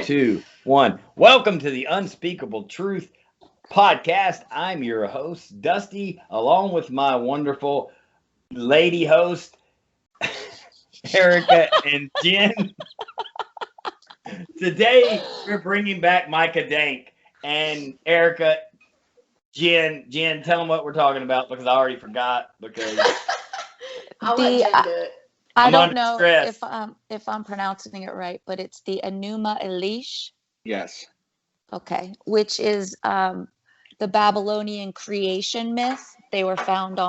2, 1. Welcome to the Unspeakable Truth podcast. I'm your host, Dusty, along with my wonderful lady host, Erica and Jen. Today, we're bringing back Micah Dank. And Erica, Jen, tell them what we're talking about because I already forgot. Because I'll let Jen do it. I don't know if I'm pronouncing it right, but it's the Enuma Elish. Yes. Okay, which is the Babylonian creation myth. They were found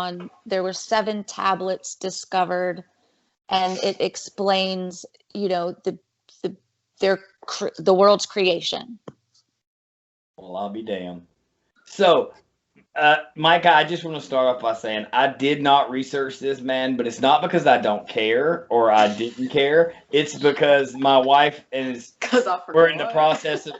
there were 7 tablets discovered, and it explains, the world's creation. Well, I'll be damned. So, Micah, I just want to start off by saying I did not research this, man, but it's not because I don't care or I didn't care. It's because my wife we're in the process of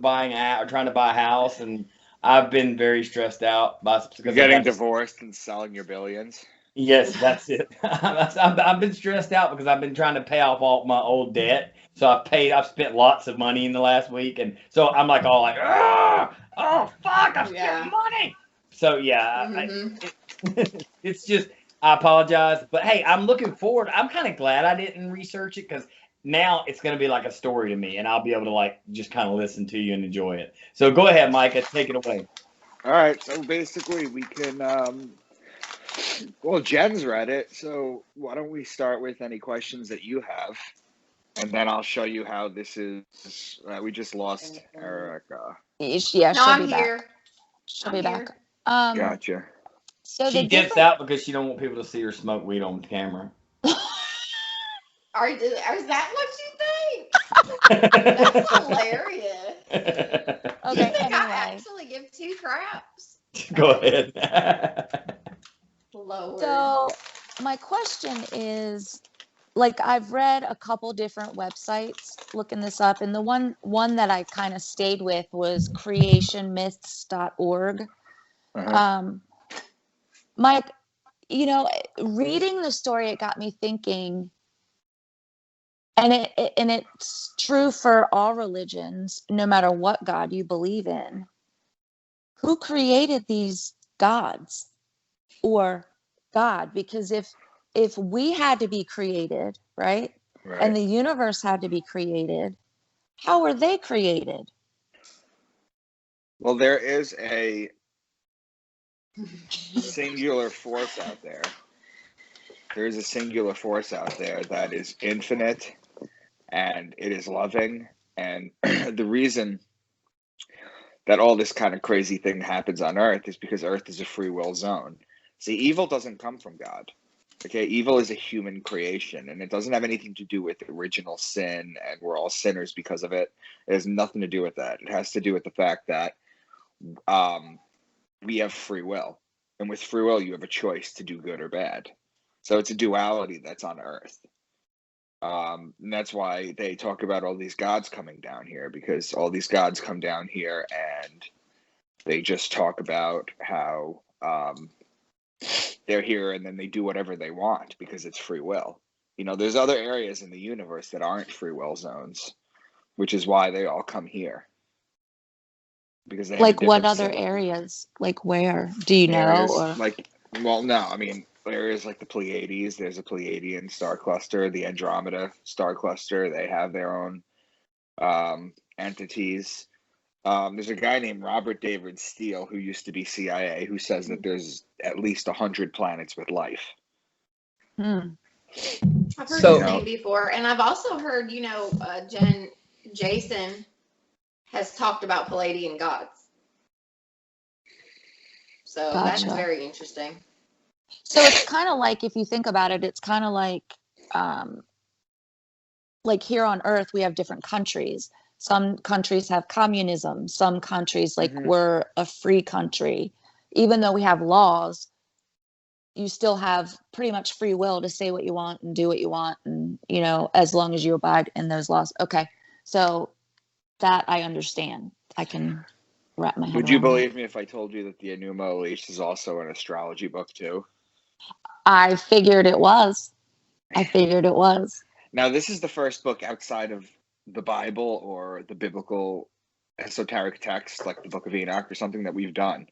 buying or trying to buy a house, and I've been very stressed out because getting divorced and selling your billions. Yes, that's it. I've been stressed out because I've been trying to pay off all my old debt. So I've spent lots of money in the last week, and so I'm like all like, oh fuck, I've spent money. So yeah, it's just I apologize, but hey, I'm looking forward. I'm kind of glad I didn't research it because now it's going to be like a story to me, and I'll be able to just kind of listen to you and enjoy it. So go ahead, Micah, take it away. All right, so basically we can. Well, Jen's read it, so why don't we start with any questions that you have, and then I'll show you how this is. We just lost Erica. Yeah, I'm here. She'll be back. Gotcha. So she dips out because she don't want people to see her smoke weed on camera. Is that what you think? That's hilarious. Okay, anyway. I actually give 2 craps. Go ahead. Lord. So my question is, I've read a couple different websites looking this up, and the one that I kind of stayed with was creationmyths.org. Mike, reading the story, it got me thinking, and it's true for all religions, no matter what God you believe in. Who created these gods or God? Because if we had to be created, right? And the universe had to be created, how were they created? Well, there is a singular force out there. There is a singular force out there that is infinite, and it is loving. And the reason that all this kind of crazy thing happens on Earth is because Earth is a free will zone. See, evil doesn't come from God. Okay, evil is a human creation, and it doesn't have anything to do with original sin, and we're all sinners because of it. It has nothing to do with that. It has to do with the fact that we have free will, and with free will, you have a choice to do good or bad. So it's a duality that's on Earth. And that's why they talk about all these gods coming down here, because all these gods come down here and they just talk about how they're here and then they do whatever they want because it's free will. There's other areas in the universe that aren't free will zones, which is why they all come here. Because they have what other areas? Where? Do you know? Or? No, I mean, areas like the Pleiades, there's a Pleiadian star cluster, the Andromeda star cluster, they have their own entities. There's a guy named Robert David Steele who used to be CIA who says that there's at least 100 planets with life. I've heard his name before, and I've also heard, Jason has talked about Palladian gods. So Gotcha. That's very interesting. So it's kind of like, if you think about it, it's kind of like here on Earth, we have different countries. Some countries have communism. Some countries, we're a free country. Even though we have laws, you still have pretty much free will to say what you want and do what you want. And, as long as you abide in those laws. Okay. So that I understand. I can wrap my head around. Would you believe me if I told you that the Enuma Elish is also an astrology book too? I figured it was. Now, this is the first book outside of the Bible or the biblical esoteric text, like the Book of Enoch or something that we've done.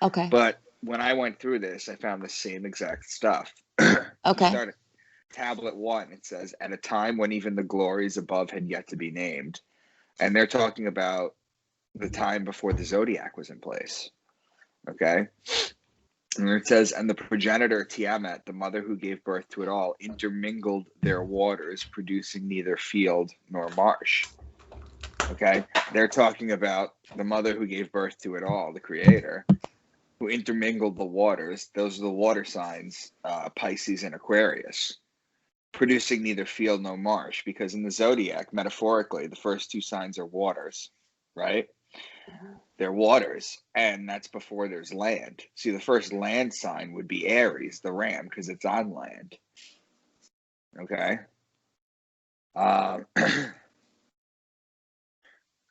Okay. But when I went through this, I found the same exact stuff. Okay. You start at tablet 1, it says, at a time when even the glories above had yet to be named. And they're talking about the time before the zodiac was in place. Okay? And it says, and the progenitor Tiamat, the mother who gave birth to it all, intermingled their waters, producing neither field nor marsh. Okay? They're talking about the mother who gave birth to it all, the creator, who intermingled the waters. Those are the water signs, Pisces and Aquarius, producing neither field nor marsh, because in the zodiac, metaphorically, the first 2 signs are waters, right? They're waters, and that's before there's land. See, the first land sign would be Aries, the ram, because it's on land. Okay? It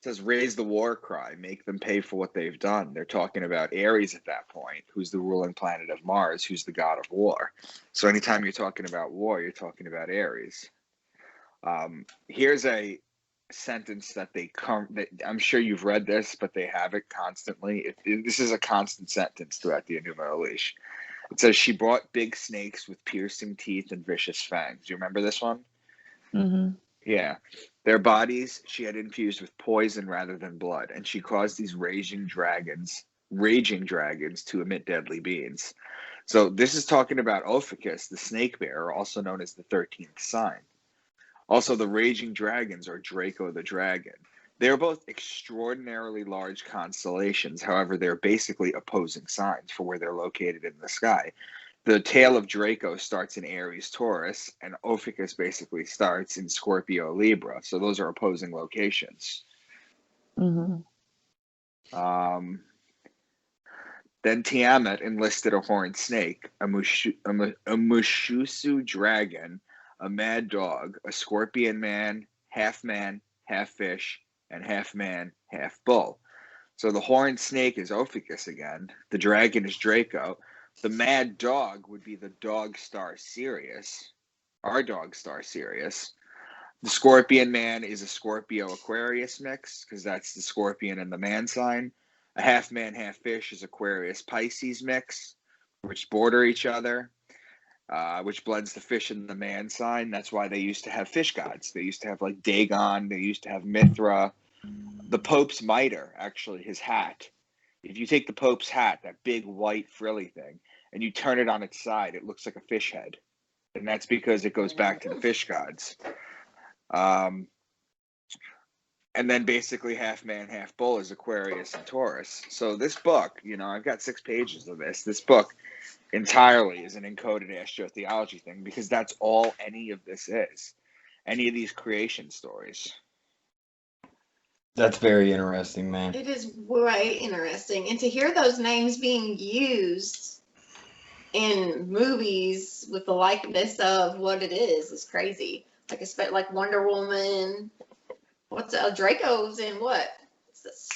says, raise the war cry, make them pay for what they've done. They're talking about Aries at that point, who's the ruling planet of Mars, who's the god of war. So anytime you're talking about war, you're talking about Aries. Here's a sentence that I'm sure you've read this, but they have it constantly. This is a constant sentence throughout the Enuma Elish. It says, she brought big snakes with piercing teeth and vicious fangs. Do you remember this one? Mm-hmm. Yeah. Their bodies she had infused with poison rather than blood, and she caused these raging dragons to emit deadly beams. So this is talking about Ophiuchus, the snake bearer, also known as the 13th sign. Also, the raging dragons, or Draco the dragon. They're both extraordinarily large constellations. However, they're basically opposing signs for where they're located in the sky. The tail of Draco starts in Aries, Taurus, and Ophiuchus basically starts in Scorpio, Libra. So those are opposing locations. Mm-hmm. Then Tiamat enlisted a horned snake, a Mushusu dragon, a mad dog, a scorpion man, half fish, and half man, half bull. So the horned snake is Ophiuchus again. The dragon is Draco. The mad dog would be the dog star Sirius, our dog star Sirius. The scorpion man is a Scorpio Aquarius mix, because that's the scorpion and the man sign. A half man, half fish is Aquarius Pisces mix, which border each other, which blends the fish and the man sign. That's why they used to have fish gods. They used to have like Dagon. They used to have Mithra. The Pope's mitre, actually, his hat. If you take the Pope's hat, that big white frilly thing, and you turn it on its side, it looks like a fish head. And that's because it goes back to the fish gods. And then basically half man, half bull is Aquarius and Taurus. So this book, I've got 6 pages of this. This book entirely is an encoded astrotheology thing, because that's all any of this is. Any of these creation stories. That's very interesting, man. It is way interesting. And to hear those names being used in movies with the likeness of what it is crazy. Like Wonder Woman. What's Draco's in what? What's this?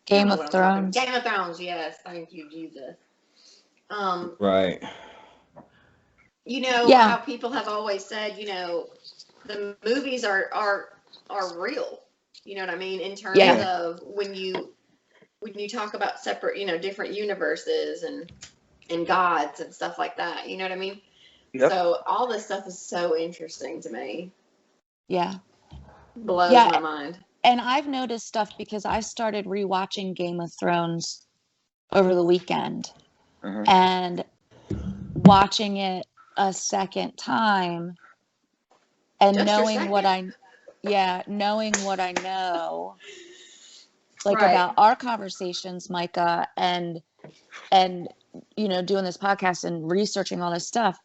Game of Thrones. Game of Thrones, yes. I think you'd use this. Right. How people have always said, the movies are real. You know what I mean? In terms of when you talk about separate, different universes and gods and stuff like that. You know what I mean? Yep. So all this stuff is so interesting to me. Yeah. Blows my mind. And I've noticed stuff because I started rewatching Game of Thrones over the weekend. Uh-huh. And watching it a second time and Just knowing what I know about our conversations, Micah, and doing this podcast and researching all this stuff,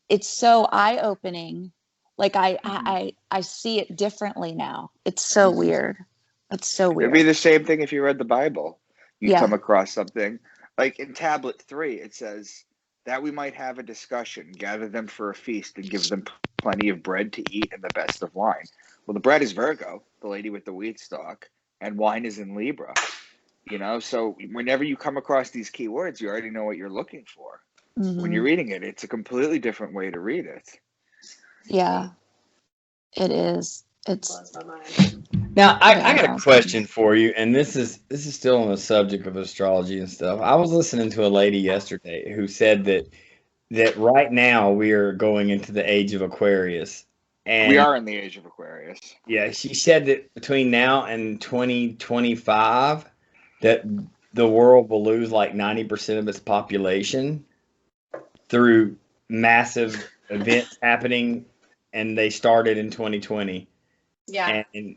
it's so eye-opening. Like I see it differently now. It's so weird. It's so weird. It'd be the same thing if you read the Bible. You come across something like in tablet 3, it says that we might have a discussion, gather them for a feast, and give them plenty of bread to eat and the best of wine. Well, the bread is Virgo, the lady with the wheat stalk, and wine is in Libra. So whenever you come across these key words, you already know what you're looking for. Mm-hmm. When you're reading it, it's a completely different way to read it. Yeah. It is. It's Blows my mind. Now, I very got a awesome. question for you, and this is still on the subject of astrology and stuff. I was listening to a lady yesterday who said that right now we are going into the age of Aquarius, We and are in the age of Aquarius. yeah, she said that between now and 2025, that the world will lose like 90% of its population through massive events happening, and they started in 2020. Yeah. And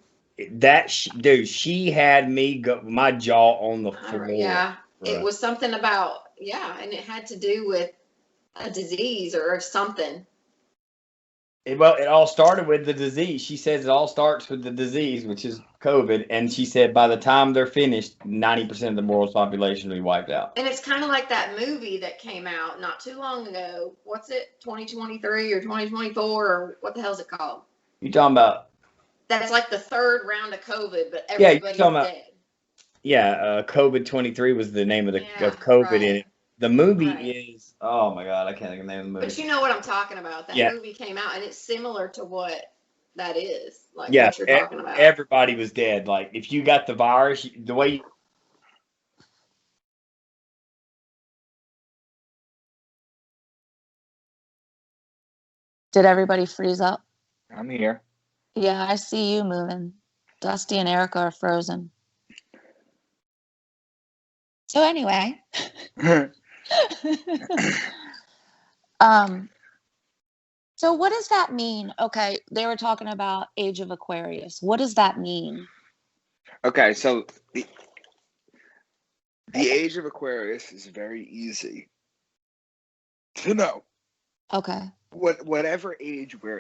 dude, she had me go my jaw on the floor. Yeah. It bruh. was something about, and it had to do with a disease or something. Well, it all started with the disease. She says it all starts with the disease, which is COVID. And she said by the time they're finished, 90% of the world's population will be wiped out. And it's kind of like that movie that came out not too long ago. What's it? 2023 or 2024 or what the hell is it called? You talking about? That's like the third round of COVID, but Yeah, you're everybody's talking about. dead. Yeah, COVID 23 was the name of Yeah, COVID right. in it. The movie Right. is, oh my God, I can't think of the name of the movie. But you know what I'm talking about. That Yeah. movie came out, and it's similar to what that is, like Yeah, what you're talking about. everybody was dead. Like if you got the virus, the way you, Did everybody freeze up? I'm here. Yeah, I see you moving. Dusty and Erica are frozen. So anyway, so what does that mean? Okay, they were talking about Age of Aquarius. What does that mean? Okay, so the age of Aquarius is very easy to know. Okay. Whatever age we're